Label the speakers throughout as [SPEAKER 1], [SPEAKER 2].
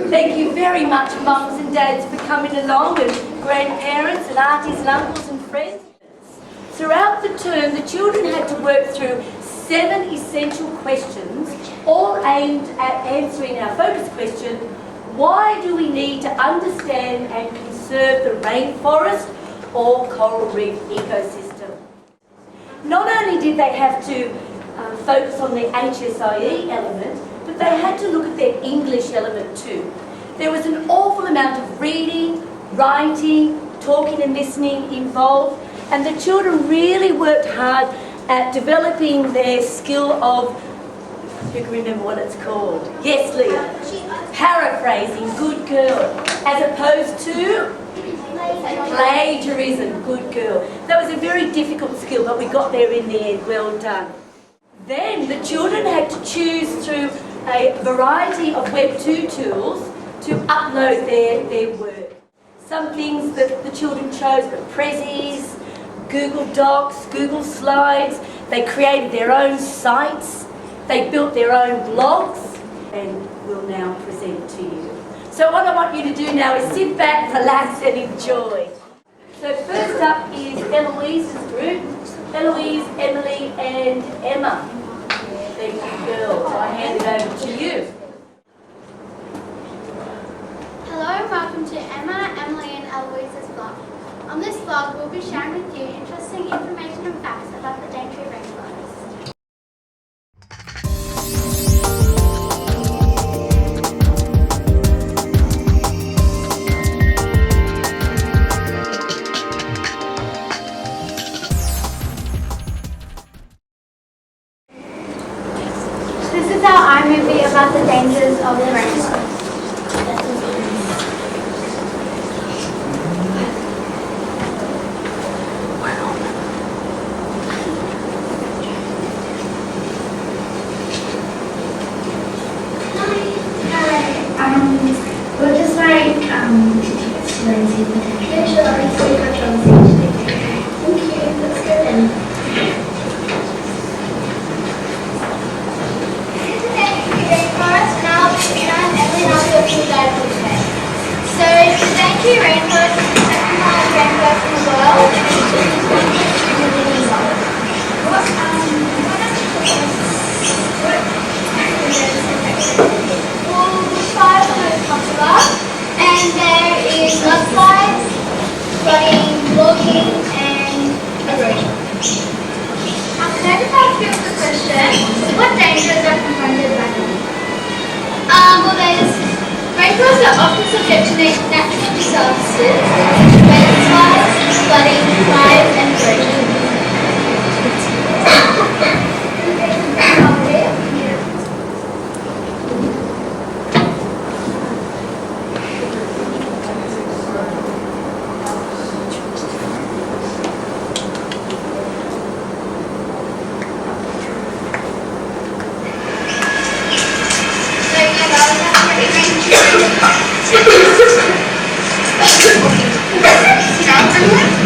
[SPEAKER 1] Thank you very much, mums and dads, for coming along, and grandparents and aunties and uncles and friends. Throughout the term, the children had to work through 7 essential questions, all aimed at answering our focus question: why do we need to understand and conserve the rainforest or coral reef ecosystem? Not only did they have to focus on the HSIE element, but they had to look at their English element too. There was an awful amount of reading, writing, talking and listening involved, and the children really worked hard at developing their skill of, who can remember what it's called? Yes, Leah. Paraphrasing, good girl, as opposed to plagiarism, good girl. That was a very difficult skill, but we got there in the end. Well done. Then the children had to choose through a variety of Web2 tools to upload their work. Some things that the children chose were Prezzies, Google Docs, Google Slides. They created their own sites. They built their own blogs, and will now present to you. So what I want you to do now is sit back, relax and enjoy. So first up is Eloise's group. Eloise, Emily and Emma. Thank you, girls. I hand it over to you.
[SPEAKER 2] Hello, welcome to Emma, Emily and Eloise's blog. On this blog, we'll be sharing with you interesting information and facts about the Daintree rainforest. This is our iMovie about the dangers of the rainforest.
[SPEAKER 3] We're just like experiencing potential. Thank you, let's go then.
[SPEAKER 2] So, the Daintree rainforest is the second largest rainforest in the world, and it's bushfires are most popular, and there is mudslides, flooding, logging, and erosion. The second part of the question is, what dangers are confronted by them? Well, there's rainforests are often subject to natural disasters, landslides, flooding, fires, and erosion.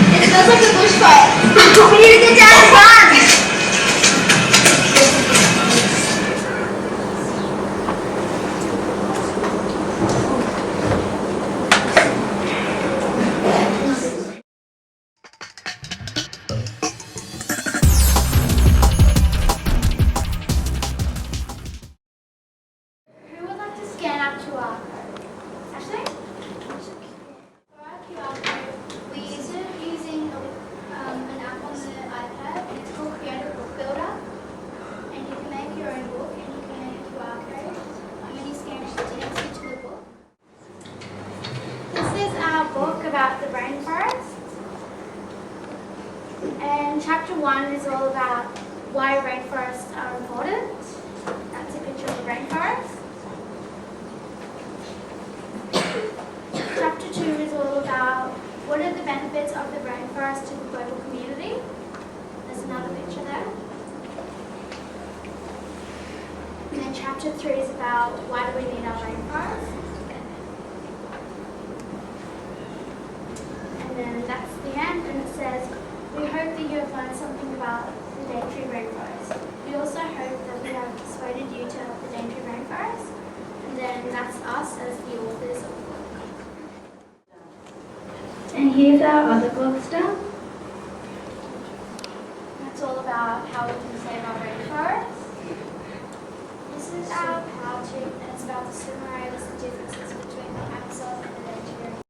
[SPEAKER 2] It smells like a bushfire. We need to get down and run! Who would like to scan our QR code? Ashley? For our QR code, we use it using an app on the iPad, and it's called Creative Book Builder. And you can make your own book, and you can make a QR code. And when you scan it, it takes you to the book. This is our book about the rainforest. And chapter 1 is all about why rainforests are important. That's a picture of the rainforest. Chapter 2 is all about what are the benefits of the rainforest to the global community. There's another picture there. And then chapter 3 is about why do we need our rainforest. And then that's the end, and it says, we hope that you have learned something about the Daintree rainforest. We also hope that we have persuaded you to help the Daintree rainforest. And then that's us as the author.
[SPEAKER 3] Here's our other blog stuff.
[SPEAKER 2] That's all about how we can save our rainforests. This is our power tube, and it's about the similarities and differences between the Amazon and the Mediterranean.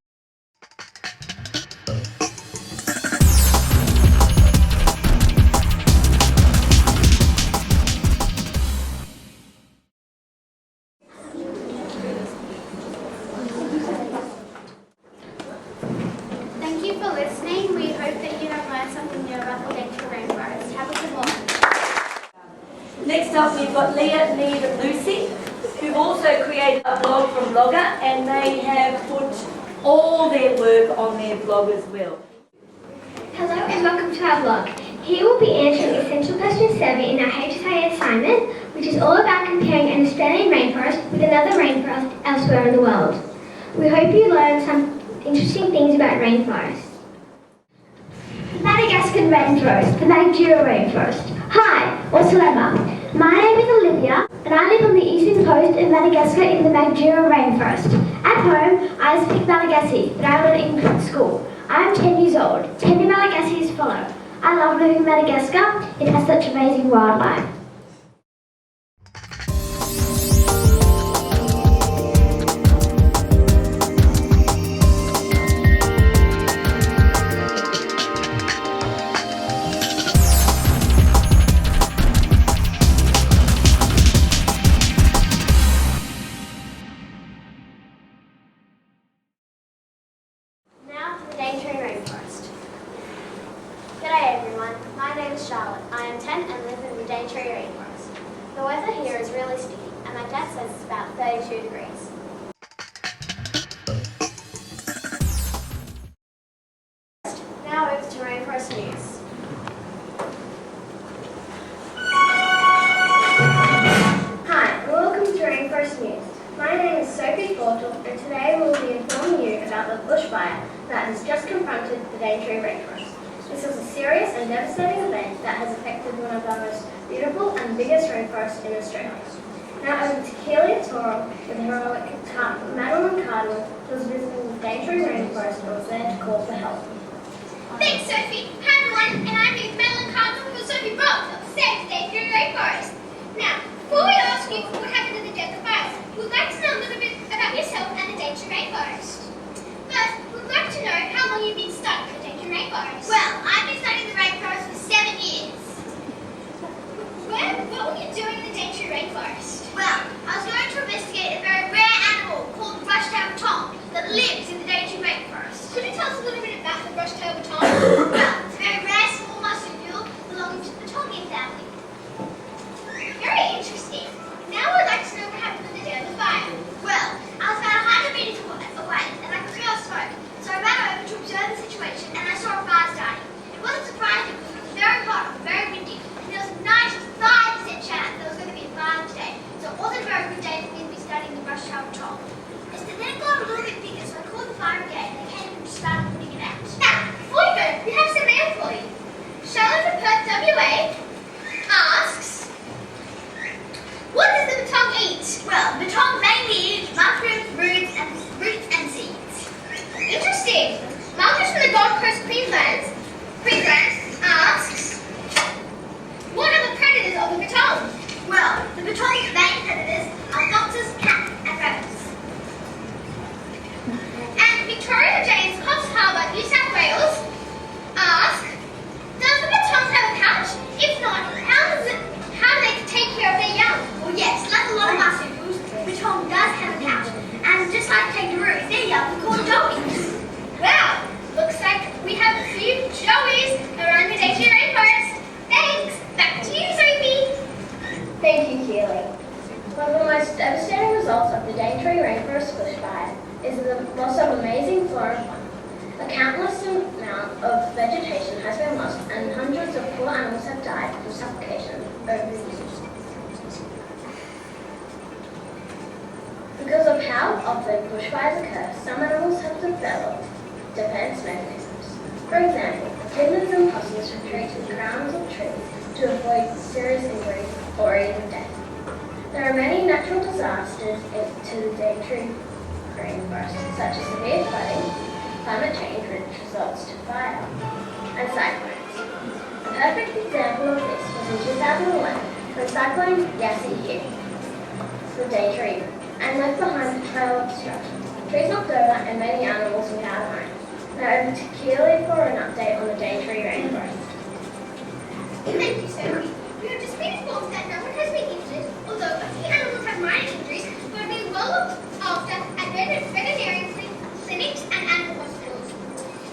[SPEAKER 2] Thank you for listening. We hope that you have learned something new about the Daintree rainforest. Have a good morning.
[SPEAKER 1] Next up, we've got Leah, Need, and Lucy, who've also created a blog from Blogger, and they have put all their work on their blog as well.
[SPEAKER 3] Hello and welcome to our blog. Here we'll be answering Essential Question 7 in our HSA assignment, which is all about comparing an Australian rainforest with another rainforest elsewhere in the world. We hope you learn some interesting things about rainforests. The Madagascar rainforest, the Magdura rainforest. Hi, or Salema. My name is Olivia, and I live on the eastern coast of Madagascar in the Magdura rainforest. At home, I speak Malagasy, but I learn in school. I am 10 years old. 10 in Malagasy is follow. I love living in Madagascar. It has such amazing wildlife.
[SPEAKER 2] Now to the Daintree rainforest. G'day everyone, my name is Charlotte. I am 10 and live in the Daintree rainforest. The weather here is really sticky and my dad says it's about 32 degrees. Now over to rainforest news.
[SPEAKER 3] Hi, and welcome to Rainforest News. My name is Sophie Portal, and today we will be informing you about the bushfire that has just confronted the Daintree rainforest. This was a serious and devastating event that has affected one of the most beautiful and biggest rainforests in Australia. Now over to Keelia Toro with heroic Madeline Cardwell, who was visiting the Daintree rainforest and was there to call for help.
[SPEAKER 2] Thanks Sophie. Hi everyone, and I'm here with Madeline Cardinal who Sophie brought to save the Daintree rainforest. Now, before we ask you what happened in the Delta fires, we would like to know a little bit about yourself and the Daintree rainforest. First, we would like to know how long you've been studying the Daintree rainforest. Well, I've been studying the rainforest for 7 years. What were you doing in the Daintree rainforest? Well, I was going to investigate a very rare animal called the brush-tailed baton that lives in the Daintree rainforest. Could you tell us a little bit about the brush-tailed baton? Well, it's a very rare small marsupial belonging to the Batongian family. Very interesting. Now we'd like to know what happened on the day of the fire. Well, I was about 100 meters away and I could smell smoke, so I ran over to observe the situation and I saw a fire starting. It wasn't surprising because it was very hot and very windy, and there was a 95% chance there was going to be a fire today. So it wasn't a very good day for me to be studying the brush-tailed baton. Then it got a little bit bigger, so I called the fire brigade and they came and started putting it out. Now, before you go, we have some mail for you. Charlotte from Perth, WA asks, what does the baton eat? Well, the baton mainly eats mushrooms, roots and seeds. Interesting. Marcus from the Gold Coast, Queensland asks, what are the predators of the baton? Well, the baton's main predators are foxes, cats and rabbits. And Victoria James, Coffs Harbour, New South Wales asks, does the baton have a pouch? If not, how do they take care of their young? Well, yes, like a lot of marsupials, the baton does have a pouch. And just like kangaroos, their young are called joeys. Wow, looks like we have a few joeys around the Daintree rainforest. Thanks. Back to you, Sophie.
[SPEAKER 3] Thank you, Keely. One of the most devastating results of the Daintree rainforest bushfire is the loss of amazing flora and fauna. A countless amount of vegetation has been lost and hundreds of poor animals have died from suffocation over the years. Because of how often bushfires occur, some animals have developed defense mechanisms. For example, lemurs and possums retreat to the crowns of trees to avoid serious injury or even death. There are many natural disasters to the Daintree rainforest, such as severe flooding,
[SPEAKER 4] climate change, which results to fire, and cyclones. A perfect example of this was in 2011 when Cyclone Yasi hit the Deja River and left behind trail obstruction. Trees knocked over and many animals without homes. Now over to Keely for an update on the Daintree rainforest.
[SPEAKER 2] Thank you, Sophie. We have just been informed that no one has been injured, although a few animals have minor injuries who are being well looked after at veterinarian clinics and animal hospitals.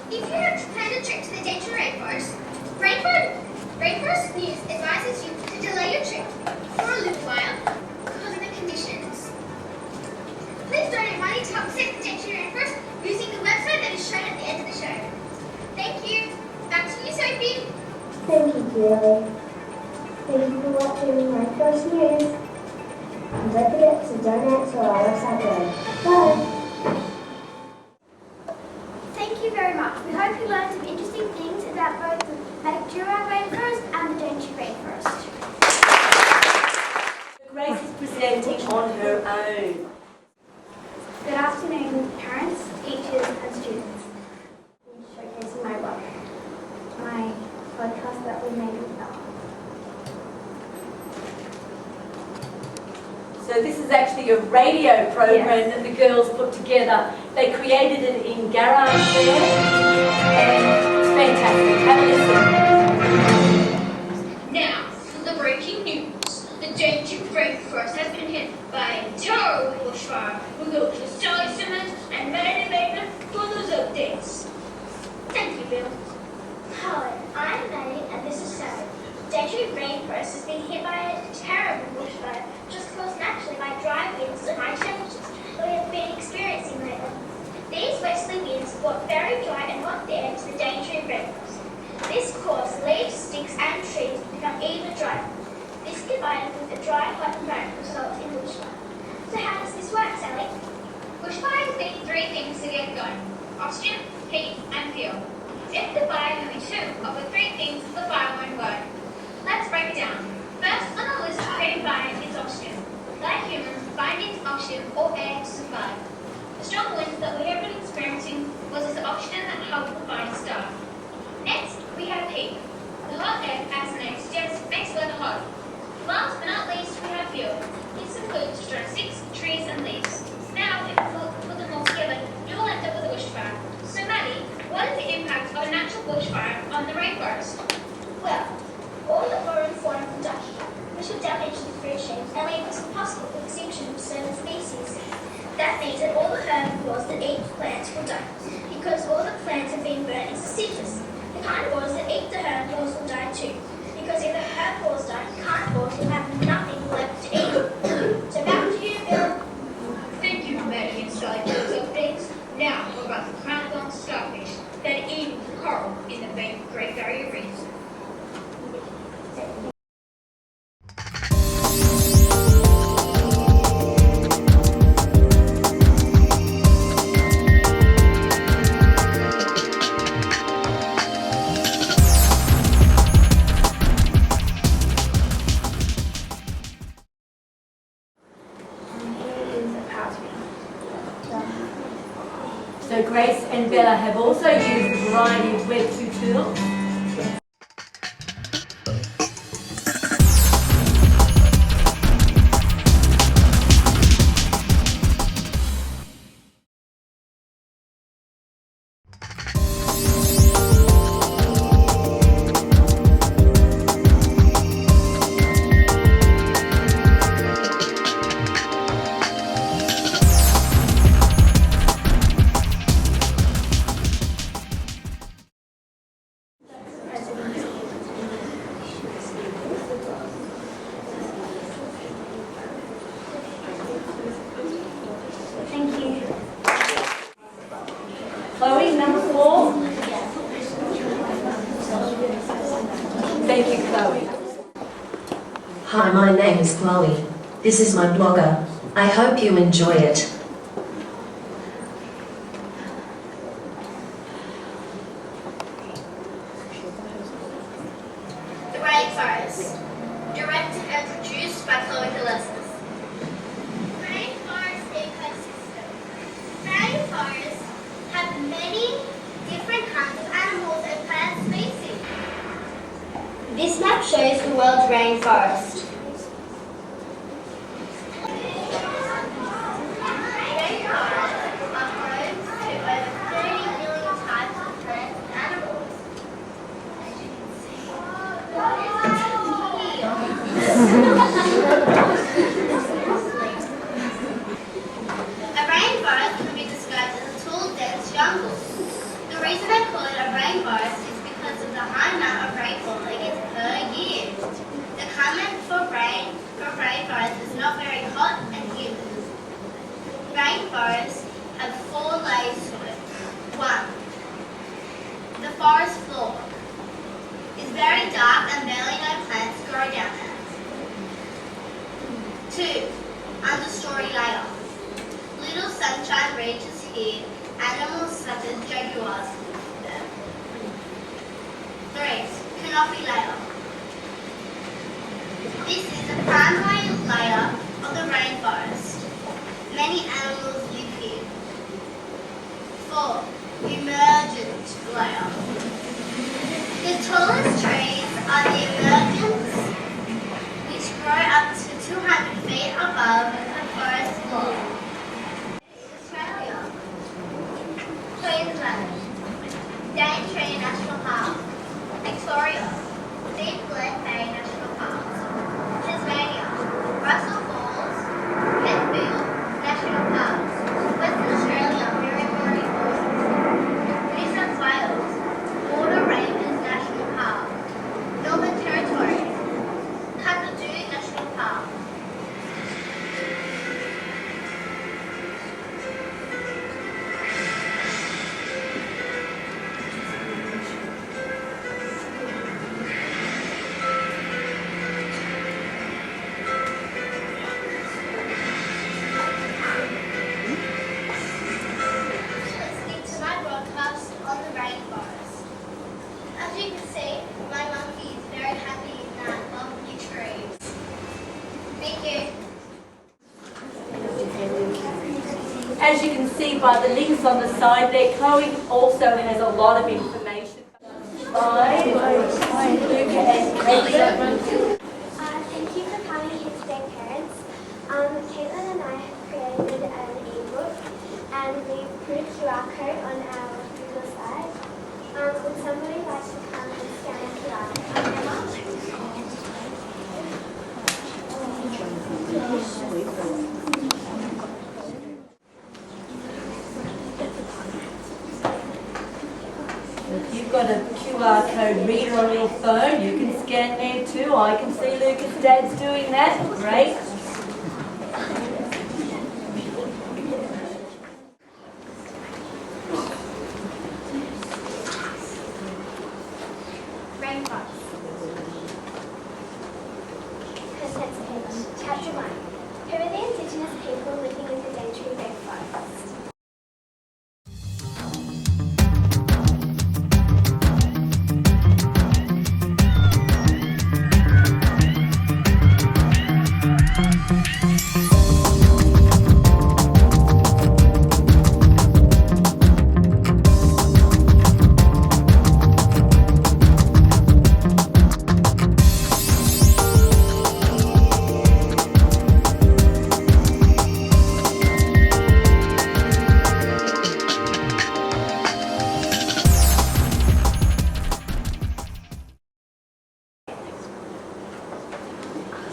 [SPEAKER 2] If you have planned a trip to the Daintree rainforest, Rainforest News advises you to delay your trip for a little while because of the conditions. Please donate money to help save the Daintree rainforest using the website that is shown at the end of the show. Thank you. Back to you, Sophie.
[SPEAKER 5] Thank you, Keely. Thank you for watching Rainforest News. And don't forget to donate to our website below. Bye!
[SPEAKER 3] Thank you very much. We hope you learned some interesting things about both the Maddox-Jurong rainforest and the Daintree rainforest.
[SPEAKER 1] Grace is presenting on her own.
[SPEAKER 3] Good afternoon, parents, teachers and students. Showcasing my work, my podcast that we made with Bella.
[SPEAKER 1] So this is actually a radio program that the girls put together. They created it in garage there, and it's fantastic. Have a listen.
[SPEAKER 2] Now, for the breaking news. The Daintree rainforest has been hit by a terrible bushfire. We'll go to Sally Simmons and Maddie Bateman for those updates. Thank you, Bill.
[SPEAKER 3] Hello, I'm Maddie and this is Sally. Daintree rainforest has been hit by a terrible bushfire, just caused naturally by dry winds and high temperatures that we have been experiencing lately. These westerly winds brought very dry and hot air to the Daintree rainforest. This caused leaves, sticks and trees to become even drier. This combined with the dry, hot environment results in bushfire. So how does this work, Sally?
[SPEAKER 2] Bushfires need three things to get going: oxygen, heat, and fuel. If the fire can be two of the three things, the fire won't go. Let's break it down. First on the list of creating fire is oxygen. Like humans, fire needs oxygen or air to survive. The strong winds that we have been experiencing was the oxygen that helped the fire start. Next, we have heat. The hot air, as the name suggests, makes weather hot. Last but not least, we have fuel. This includes dry sticks, trees, and leaves. Now, if we put them all together, you will end up with a bushfire. So, Maddie, what is the impact of a natural bushfire on the rainforest?
[SPEAKER 3] Well, all the flora and fauna will die, which will damage the food chain and leave us impossible for extinction of certain species. That means that all the herbivores that eat plants will die, because all the plants have been burnt into cinders. The carnivores that eat the herbivores will die too, because if the herbivores die, the carnivores will have nothing left to eat. So back to you, Bill.
[SPEAKER 2] Thank you, Maddie and Sally, for those updates. Now, we're about the crown-gone starfish that eat coral in the Great Barrier Reef.
[SPEAKER 1] So Grace and Bella have also used a variety of Web2 tools.
[SPEAKER 3] Thank you.
[SPEAKER 1] Chloe, number 4. Thank you, Chloe.
[SPEAKER 6] Hi, my name is Chloe. This is my blogger. I hope you enjoy it.
[SPEAKER 2] The Rainforest, directed and produced by Chloe Gillespie. Rainforest ecosystem. Rainforests have many
[SPEAKER 4] world's rainforest.
[SPEAKER 2] A rainforest can be described as a tall, dense jungle. The reason I call it a rainforest is because of the high amount of rainfall it gets per year. The climate for rainforests is not very hot and humid. Rainforests have 4 layers to it. 1. The forest floor is very dark and barely no plants grow down there. 2. Understory layer. Little sunshine reaches here. Animals such as jaguars live there. 3. Canopy layer. This is the primary layer of the rainforest. Many animals live here. 4. Emergent layer. The tallest trees are the emergents, which grow up to 200 feet above the forest floor. Australia. Queensland. Daintree National Park. Victoria. Deep Glen Bay National Park. Tasmania. Russell Falls. Medfield National Park. Western Australia. Mirrabooka Falls. New South Wales. Border Ranges National Park. Northern Territory. Kakadu National Park. Listening to my broadcast on the rainforest. As you can see, my monkey is very happy in that lovely tree. Thank you.
[SPEAKER 1] As you can see by the links on the side there, Chloe also has a lot of information. By Luca and Caitlin.
[SPEAKER 3] Thank you for coming here today, parents. Caitlin and I have created an ebook and we've put a QR code on our Google site. Would somebody like to come and scan a QR code?
[SPEAKER 1] If you've got a QR code reader on your phone, you can scan there too. I can see Lucas' dad's doing that. Great.
[SPEAKER 3] Rainforest. Contents page. Chapter 1. Who are the indigenous people living in the Daintree rainforest?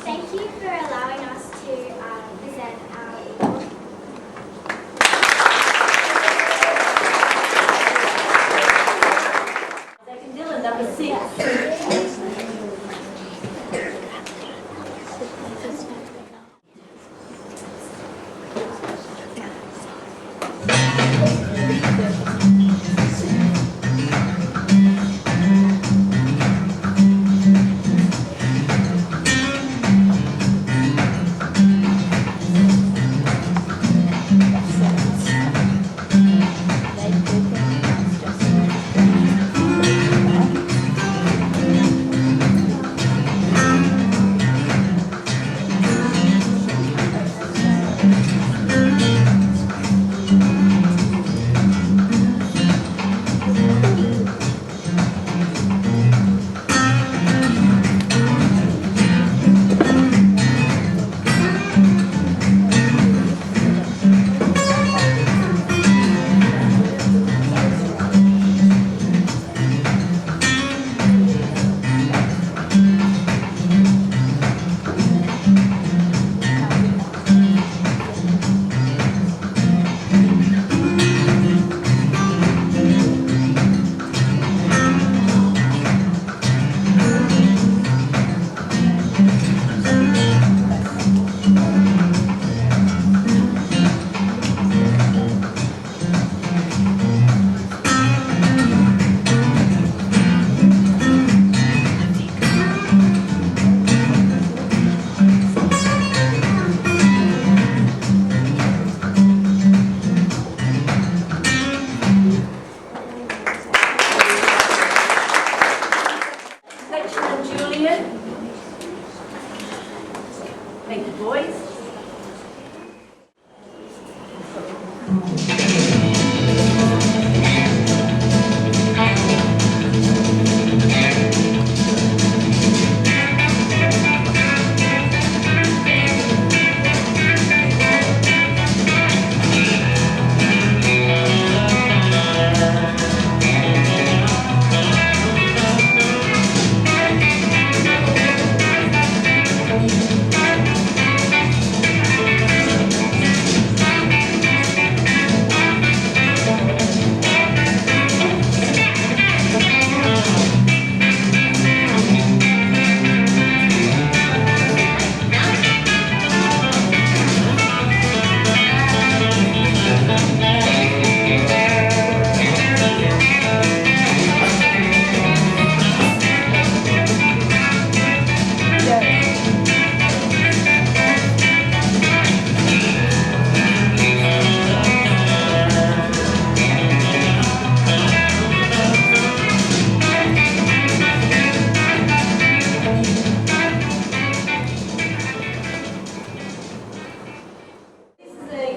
[SPEAKER 3] Thank you for allowing us to present our ebook.
[SPEAKER 1] Second Dylan, number 6.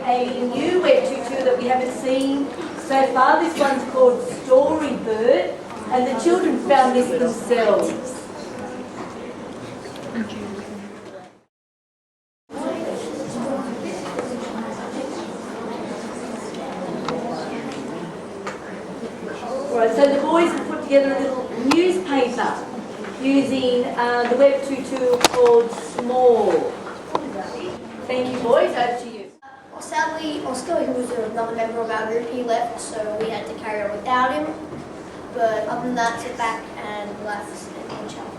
[SPEAKER 1] A new web tutor that we haven't seen so far. This one's called Storybird, and the children found this themselves. Right, so the boys have put together a little newspaper using the web tutor called Small. Thank you, boys. Over to you.
[SPEAKER 2] Well, sadly, Oscar, who was another member of our group, he left, so we had to carry on without him. But other than that, sit back and relax and each other.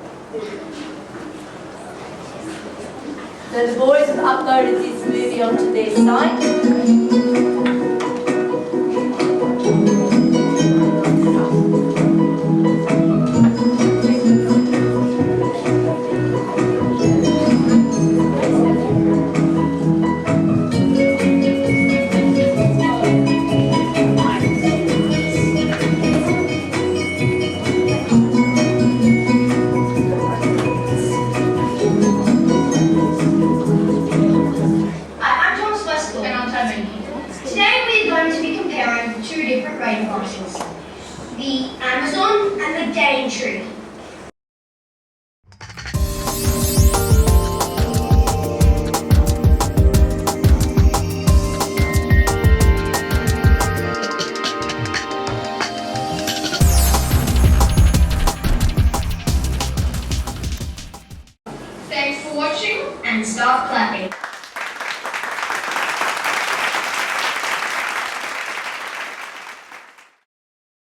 [SPEAKER 1] So the boys have uploaded this movie onto their site.
[SPEAKER 7] I'm Thomas Westall and I'm Tobin. Today we are going to be comparing two different rainforests, the Amazon and the Daintree. Thanks for watching and start clapping.